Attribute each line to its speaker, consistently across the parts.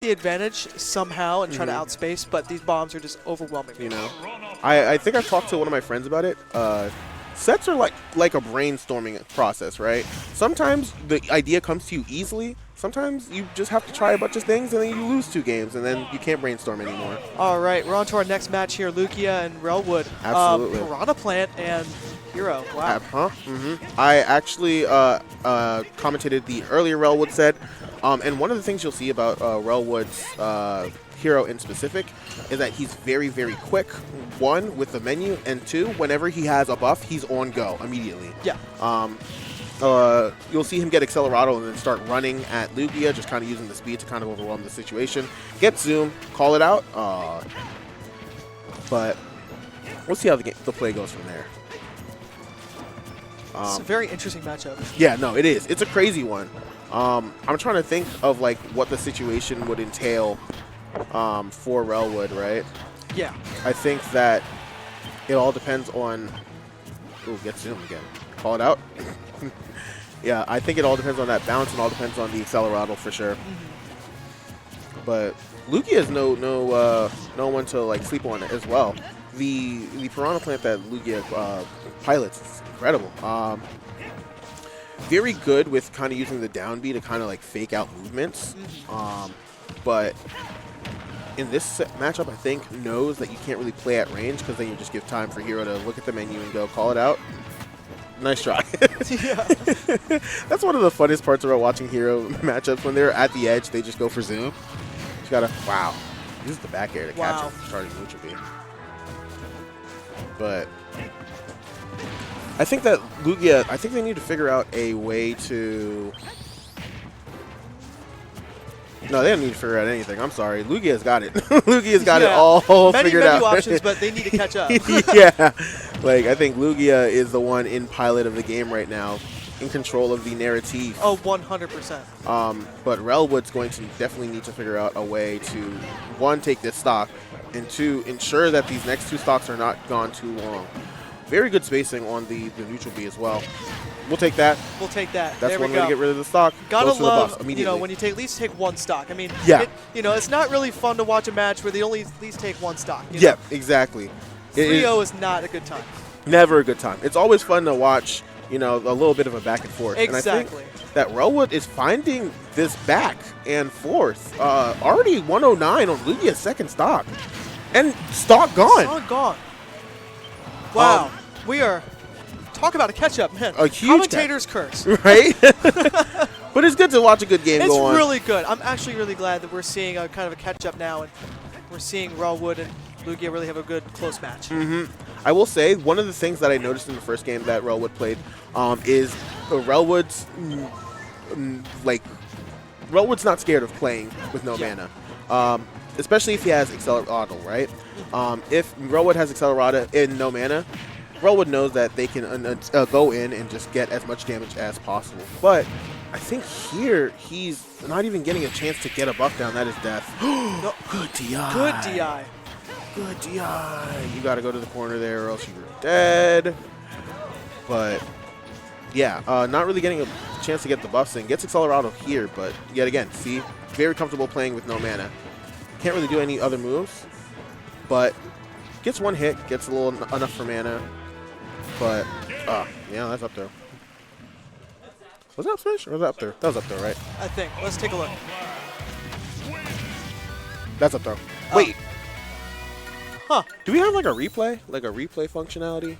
Speaker 1: the advantage somehow and try to outspace, but these bombs are just overwhelming me.
Speaker 2: You know, I think I've talked to one of my friends about it. Sets are like a brainstorming process, right? Sometimes the idea comes to you easily. Sometimes you just have to try a bunch of things, and then you lose 2 games, and then you can't brainstorm anymore.
Speaker 1: All right, we're on to our next match here, Lugia and Relwood.
Speaker 2: Absolutely.
Speaker 1: Piranha Plant and Hero. Wow.
Speaker 2: I actually commentated the earlier Relwood set, and one of the things you'll see about Relwood's Hero in specific is that he's very, very quick, 1, with the menu, and 2, whenever he has a buff, he's on go immediately.
Speaker 1: Yeah.
Speaker 2: You'll see him get Accelerado and then start running at Lugia, just kind of using the speed to kind of overwhelm the situation. Get Zoom, call it out, but we'll see how the play goes from there.
Speaker 1: It's a very interesting matchup.
Speaker 2: Yeah, no, it is. It's a crazy one. I'm trying to think of like what the situation would entail for Relwood, right?
Speaker 1: Yeah.
Speaker 2: I think that it all depends on. Ooh, get Zoom again. Call it out. Yeah, I think it all depends on that bounce and all depends on the Accelerado for sure. But Lugia is no one to like sleep on as well. The Piranha Plant that Lugia pilots is incredible. Very good with kind of using the down B to kind of like fake out movements. But in this matchup, I think knows that you can't really play at range because then you just give time for Hero to look at the menu and go call it out. Nice try.
Speaker 1: Yeah.
Speaker 2: That's one of the funnest parts about watching Hero matchups. When they're at the edge, they just go for Zoom. You gotta, wow. This is the back air to catch him, starting neutral B. But I think that Lugia, I think they need to figure out a way to. No, they don't need to figure out anything. I'm sorry. Lugia's got it. Lugia's got it all figured out.
Speaker 1: Many options, but they need to catch up.
Speaker 2: Yeah. Like, I think Lugia is the one in pilot of the game right now, in control of the narrative.
Speaker 1: Oh, 100%.
Speaker 2: But Relwood's going to definitely need to figure out a way to, 1, take this stock, and 2, ensure that these next 2 stocks are not gone too long. Very good spacing on the neutral B as well. We'll take that.
Speaker 1: We'll take that.
Speaker 2: That's
Speaker 1: there
Speaker 2: one
Speaker 1: we
Speaker 2: way
Speaker 1: go.
Speaker 2: to get rid of the stock.
Speaker 1: Gotta
Speaker 2: Goes for the buffs
Speaker 1: love,
Speaker 2: immediately.
Speaker 1: when you at least take 1 stock. I mean,
Speaker 2: yeah.
Speaker 1: It's not really fun to watch a match where they only at least take 1 stock.
Speaker 2: Yeah, exactly.
Speaker 1: 3-0 is not a good time.
Speaker 2: Never a good time. It's always fun to watch, a little bit of a back and forth.
Speaker 1: Exactly.
Speaker 2: And I think that Relwood is finding this back and forth. Already 109 on Lugia's 2nd stock. And stock gone.
Speaker 1: Stock gone. Wow. We are... Talk about a catch-up, man.
Speaker 2: A huge
Speaker 1: Commentator's curse.
Speaker 2: Right? But it's good to watch a good game go on.
Speaker 1: It's really good. I'm actually really glad that we're seeing a kind of a catch-up now, and we're seeing Relwood and Lugia really have a good close match.
Speaker 2: I will say, one of the things that I noticed in the first game that Relwood played is Relwood's, Relwood's not scared of playing with no mana. Especially if he has Accelerado, right? If Relwood has Accelerado in no mana, Relwood knows that they can go in and just get as much damage as possible. But I think here he's not even getting a chance to get a buff down. That is death.
Speaker 1: No.
Speaker 2: Good DI.
Speaker 1: Good DI.
Speaker 2: Good DI. You got to go to the corner there or else you're dead. But yeah, not really getting a chance to get the buffs in. Gets Accelerado here, but yet again, see, very comfortable playing with no mana. Can't really do any other moves, but gets 1 hit, gets a little enough for mana. But, yeah, that's up there. Was that up smash or was that up there? That was up there, right?
Speaker 1: I think. Let's take a look.
Speaker 2: That's up there. Wait.
Speaker 1: Huh.
Speaker 2: Do we have like a replay? Like a replay functionality?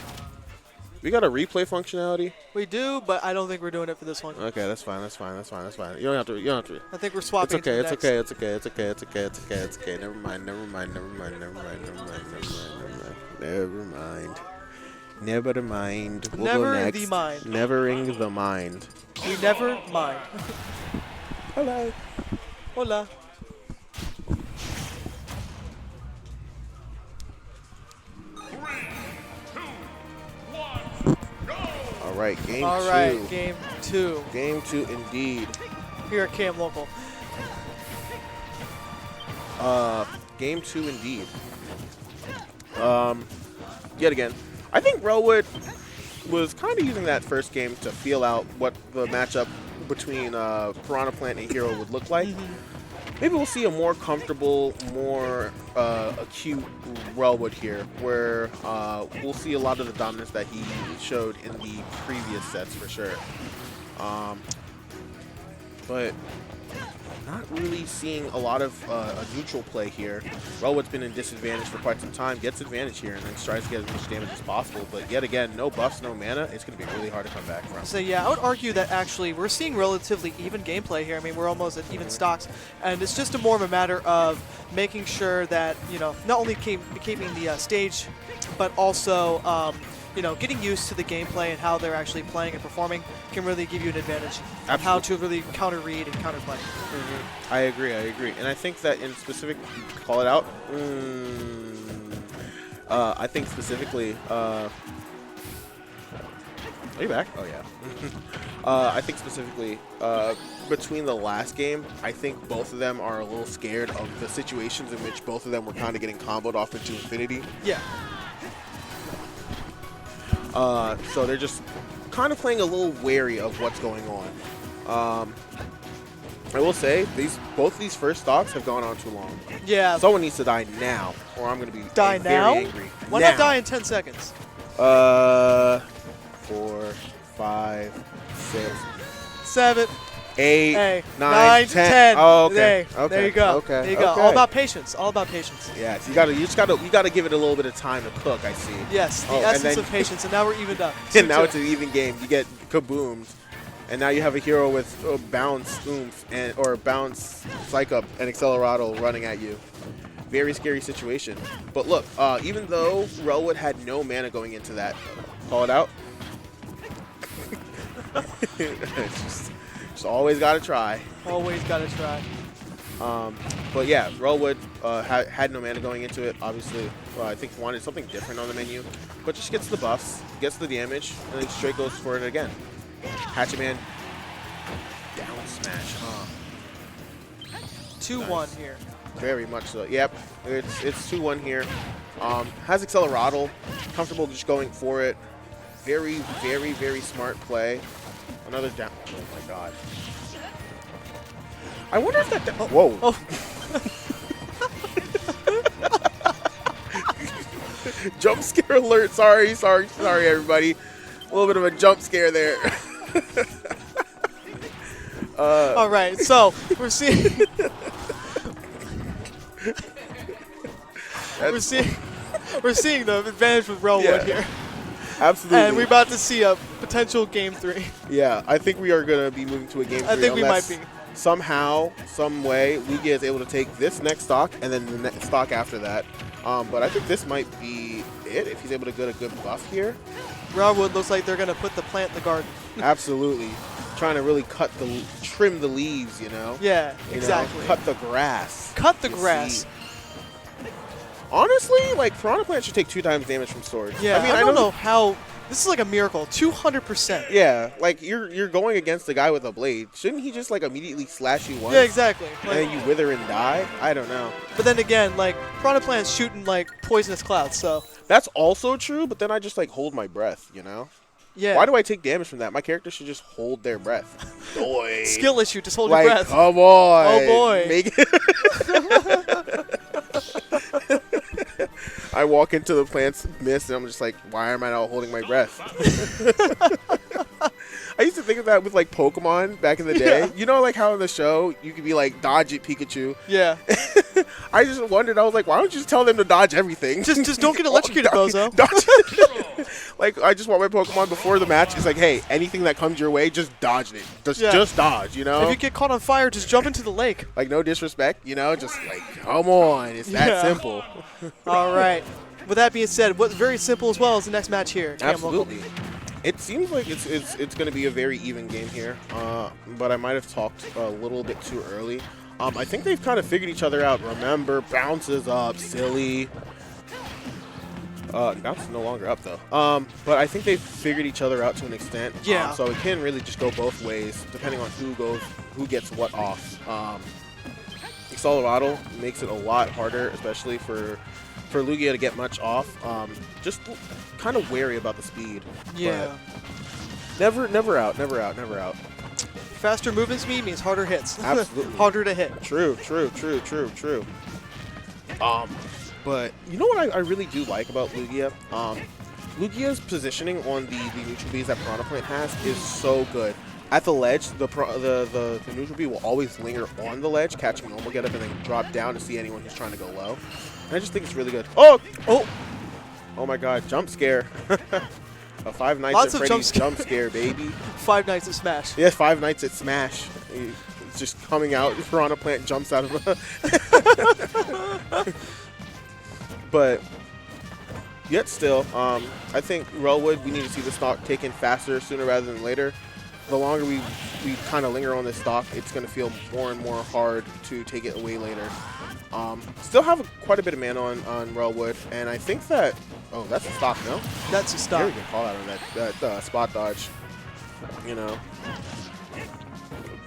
Speaker 2: We got a replay functionality?
Speaker 1: We do, but I don't think we're doing it for this one.
Speaker 2: Okay, that's fine. That's fine. That's fine. That's fine. You don't have to. You don't have to.
Speaker 1: I think we're swapping.
Speaker 2: It's okay.
Speaker 1: it to
Speaker 2: It's
Speaker 1: the
Speaker 2: okay.
Speaker 1: next.
Speaker 2: It's okay. It's okay. It's okay. It's okay. It's okay. It's okay. Never mind. Never mind. Never mind. Never mind. Never mind. Never mind. We'll
Speaker 1: Never
Speaker 2: go next.
Speaker 1: the mind.
Speaker 2: Nevering the mind.
Speaker 1: We never mind.
Speaker 2: Hello.
Speaker 1: Hola.
Speaker 2: All right, game 2.
Speaker 1: All right, game 2.
Speaker 2: Game 2 indeed.
Speaker 1: Here at KMLocal.
Speaker 2: Game 2 indeed. Yet again, I think Relwood was kind of using that first game to feel out what the matchup between Piranha Plant and Hero would look like. maybe we'll see a more comfortable, more acute Relwood here, where we'll see a lot of the dominance that he showed in the previous sets for sure. But not really seeing a lot of a neutral play here. Relwood's been in disadvantage for quite some time, gets advantage here, and then tries to get as much damage as possible. But yet again, no buffs, no mana. It's going to be really hard to come back from.
Speaker 1: So yeah, I would argue that actually we're seeing relatively even gameplay here. I mean, we're almost at even stocks, and it's just more of a matter of making sure that, you know, not only keeping the stage, but also getting used to the gameplay and how they're actually playing and performing can really give you an advantage.
Speaker 2: Absolutely.
Speaker 1: How to really counter-read and counter-play.
Speaker 2: I agree. And I think that in specific, call it out. I think specifically, are you back? Oh yeah. I think specifically, between the last game, I think both of them are a little scared of the situations in which both of them were kind of getting comboed off into infinity.
Speaker 1: Yeah.
Speaker 2: So they're just kind of playing a little wary of what's going on. I will say, both of these first stocks have gone on too long.
Speaker 1: Yeah.
Speaker 2: Someone needs to die now, or I'm going to be
Speaker 1: Die
Speaker 2: very
Speaker 1: now?
Speaker 2: angry.
Speaker 1: Why
Speaker 2: now.
Speaker 1: not die in 10 seconds?
Speaker 2: 4, 5, 6,
Speaker 1: 7,
Speaker 2: 8, 9,
Speaker 1: 9,
Speaker 2: 10. Oh, okay.
Speaker 1: There, there you go.
Speaker 2: Okay.
Speaker 1: There you go.
Speaker 2: Okay.
Speaker 1: All about patience. All about patience.
Speaker 2: Yeah, so you gotta give it a little bit of time to cook. I see.
Speaker 1: Yes, the
Speaker 2: and
Speaker 1: essence
Speaker 2: then-
Speaker 1: of patience, and now we're evened up.
Speaker 2: And now it's an even game. You get kaboomed, and now you have a hero with bounce oomph or bounce psych up and accelerado running at you. Very scary situation. But look, even though Relwood had no mana going into that, call it out. It's just always gotta try.
Speaker 1: Always gotta try.
Speaker 2: But yeah, Relwood had no mana going into it. Obviously, I think wanted something different on the menu, but just gets the buffs, gets the damage, and then straight goes for it again. Hatchet Man, down smash, huh?
Speaker 1: 2-1
Speaker 2: Nice.
Speaker 1: here.
Speaker 2: Very much so. Yep, it's 2-1 here. Has Accelerado, comfortable just going for it. Very, very, very smart play. Another down. Oh my god. I wonder if that. Whoa.
Speaker 1: Oh.
Speaker 2: Jump scare alert. Sorry, everybody. A little bit of a jump scare there.
Speaker 1: All right, so we're seeing. we're seeing the advantage with Relwood here.
Speaker 2: Absolutely.
Speaker 1: And we're about to see a potential game 3.
Speaker 2: Yeah, I think we are going to be moving to a game 3.
Speaker 1: I think we might be.
Speaker 2: Somehow, some way, Lugia is able to take this next stock and then the next stock after that. But I think this might be it if he's able to get a good buff here.
Speaker 1: Relwood looks like they're going to put the plant in the garden.
Speaker 2: Absolutely. Trying to really trim the leaves, you know?
Speaker 1: Yeah,
Speaker 2: You
Speaker 1: exactly.
Speaker 2: know, cut the grass.
Speaker 1: Cut the
Speaker 2: You
Speaker 1: grass.
Speaker 2: see. Honestly, like, Piranha Plant should take 2 times damage from swords.
Speaker 1: Yeah,
Speaker 2: I mean,
Speaker 1: I don't know how. This is like a miracle. 200%.
Speaker 2: Yeah, like, you're going against the guy with a blade. Shouldn't he just, like, immediately slash you once?
Speaker 1: Yeah, exactly.
Speaker 2: And
Speaker 1: Like,
Speaker 2: then you wither and die? I don't know.
Speaker 1: but then again, like, Piranha Plant's shooting, like, poisonous clouds, so.
Speaker 2: That's also true, but then I just, like, hold my breath, you know?
Speaker 1: Yeah.
Speaker 2: Why do I take damage from that? My character should just hold their breath. Boy.
Speaker 1: Skill issue, just hold
Speaker 2: Like,
Speaker 1: your breath.
Speaker 2: come on.
Speaker 1: Oh, boy.
Speaker 2: Make I walk into the plant's mist, and I'm just like, why am I not holding my breath? I used to think of that with, like, Pokemon back in the day.
Speaker 1: Yeah.
Speaker 2: You know, like, how in the show, you could be like, dodge it, Pikachu.
Speaker 1: Yeah.
Speaker 2: I just wondered, I was like, why don't you just tell them to dodge everything?
Speaker 1: Just don't get electrocuted, bozo.
Speaker 2: Dodge. Like, I just want my Pokemon before the match. It's like, hey, anything that comes your way, just dodge it. Just dodge, you know?
Speaker 1: If you get caught on fire, just jump into the lake.
Speaker 2: Like, no disrespect, you know? Just, like, come on. It's that
Speaker 1: Yeah.
Speaker 2: simple.
Speaker 1: All right. With that being said, what's very simple as well is the next match here. KMLocal.
Speaker 2: Absolutely. It seems like it's going to be a very even game here, but I might have talked a little bit too early. I think they've kind of figured each other out. Remember, bounces up, silly. Bounce is no longer up, though. But I think they've figured each other out to an extent.
Speaker 1: Yeah.
Speaker 2: So it can really just go both ways, depending on who gets what off. Accelerado makes it a lot harder, especially for Lugia to get much off. Just kind of wary about the speed.
Speaker 1: Yeah.
Speaker 2: But never out.
Speaker 1: faster movement speed means harder hits.
Speaker 2: Absolutely.
Speaker 1: Harder to hit.
Speaker 2: True. But you know what I really do like about Lugia? Lugia's positioning on the neutral Bs that Piranha Plant has is so good. At the ledge, the neutral B will always linger on the ledge, catch normal get up, and then drop down to see anyone who's trying to go low. And I just think it's really good. Oh my God, jump scare. A Five Nights
Speaker 1: Lots
Speaker 2: at
Speaker 1: of
Speaker 2: Freddy's jump scare, baby.
Speaker 1: Five Nights at Smash.
Speaker 2: Yeah, Five Nights at Smash. It's just coming out. Piranha Plant jumps out of But yet still, I think Relwood, we need to see the stock taken faster sooner rather than later. The longer we kind of linger on this stock, it's going to feel more and more hard to take it away later. Still have quite a bit of mana on Relwood, and I think that... Oh, that's a stock, no?
Speaker 1: That's a stock.
Speaker 2: Very good call out on that spot dodge, you know.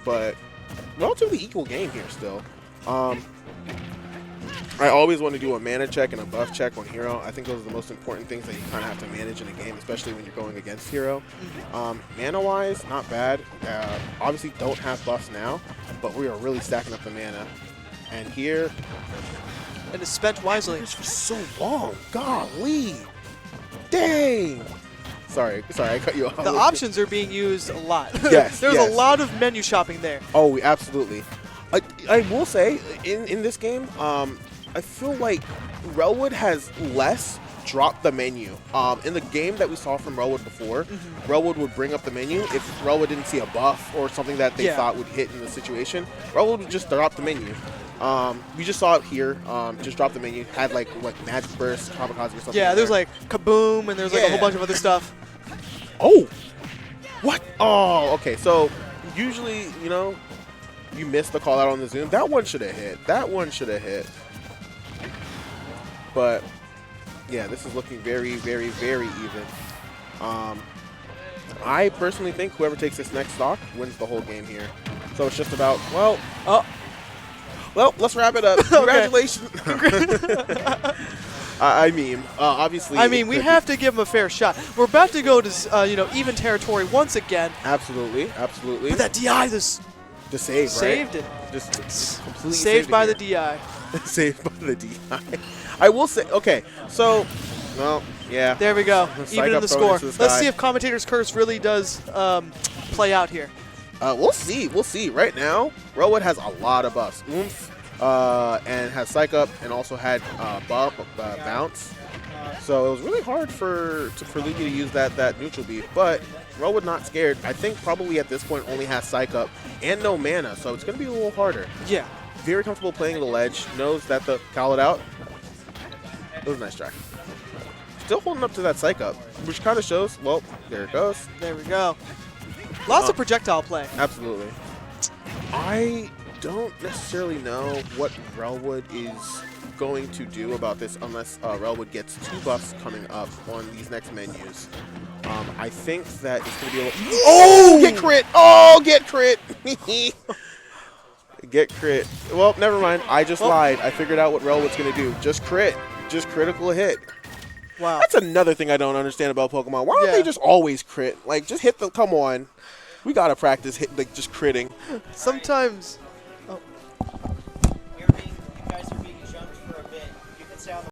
Speaker 2: But relatively equal game here still. I always want to do a mana check and a buff check on hero. I think those are the most important things that you kind of have to manage in a game, especially when you're going against hero. Mana-wise, not bad. Obviously don't have buffs now, but we are really stacking up the mana. And here...
Speaker 1: And it's spent wisely.
Speaker 2: It's for so long. Golly. Dang. Sorry, I cut you off.
Speaker 1: The options are being used a lot.
Speaker 2: Yes,
Speaker 1: There's
Speaker 2: yes.
Speaker 1: a lot of menu shopping there.
Speaker 2: Oh, absolutely. I will say, in this game, I feel like Relwood has less drop the menu. In the game that we saw from Relwood before, Relwood would bring up the menu if Relwood didn't see a buff or something that they thought would hit in the situation. Relwood would just drop the menu. We just saw it here. Just drop the menu. Had like Magic Burst, Kamikaze or something.
Speaker 1: Yeah, there's like Kaboom, and there's like a whole bunch of other stuff.
Speaker 2: Oh! What? Oh, okay. So, usually, you know, you miss the call out on the zoom. That one should have hit. That one should have hit. But, yeah, this is looking very, very, very even. I personally think whoever takes this next stock wins the whole game here. So it's just about, well, let's wrap it up. Congratulations. I mean, obviously.
Speaker 1: I mean, we have to give him a fair shot. We're about to go to, you know, even territory once again.
Speaker 2: Absolutely, absolutely.
Speaker 1: But that DI, this
Speaker 2: the save,
Speaker 1: saved
Speaker 2: right?
Speaker 1: it.
Speaker 2: Just completely
Speaker 1: Saved by the
Speaker 2: DI.
Speaker 1: DI.
Speaker 2: Saved by the DI. I will say, okay, so, well, yeah.
Speaker 1: There we go. Even in the score.
Speaker 2: the
Speaker 1: Let's see if Commentator's Curse really does play out here.
Speaker 2: We'll see. We'll see. Right now, Relwood has a lot of buffs. Oomph, and has Psych Up, and also had Bounce. So it was really hard for Lugia to use that neutral beat, but Relwood not scared. I think probably at this point only has Psych Up and no mana, so it's going to be a little harder.
Speaker 1: Yeah.
Speaker 2: Very comfortable playing the ledge. Knows that the call it out. It was a nice try. Still holding up to that Psych Up, which kind of shows, well, there it goes.
Speaker 1: There we go. Lots of projectile play.
Speaker 2: Absolutely. I don't necessarily know what Relwood is going to do about this unless Relwood gets 2 buffs coming up on these next menus. I think that it's going to be a little... Oh! Get crit! Oh, get crit! Get crit. Well, never mind. I just lied. I figured out what Relwood's going to do. Just crit. Just critical hit.
Speaker 1: Wow.
Speaker 2: That's another thing I don't understand about Pokemon. Why don't they just always crit? Like, just hit the... Come on. We got to practice just critting.
Speaker 1: Sometimes...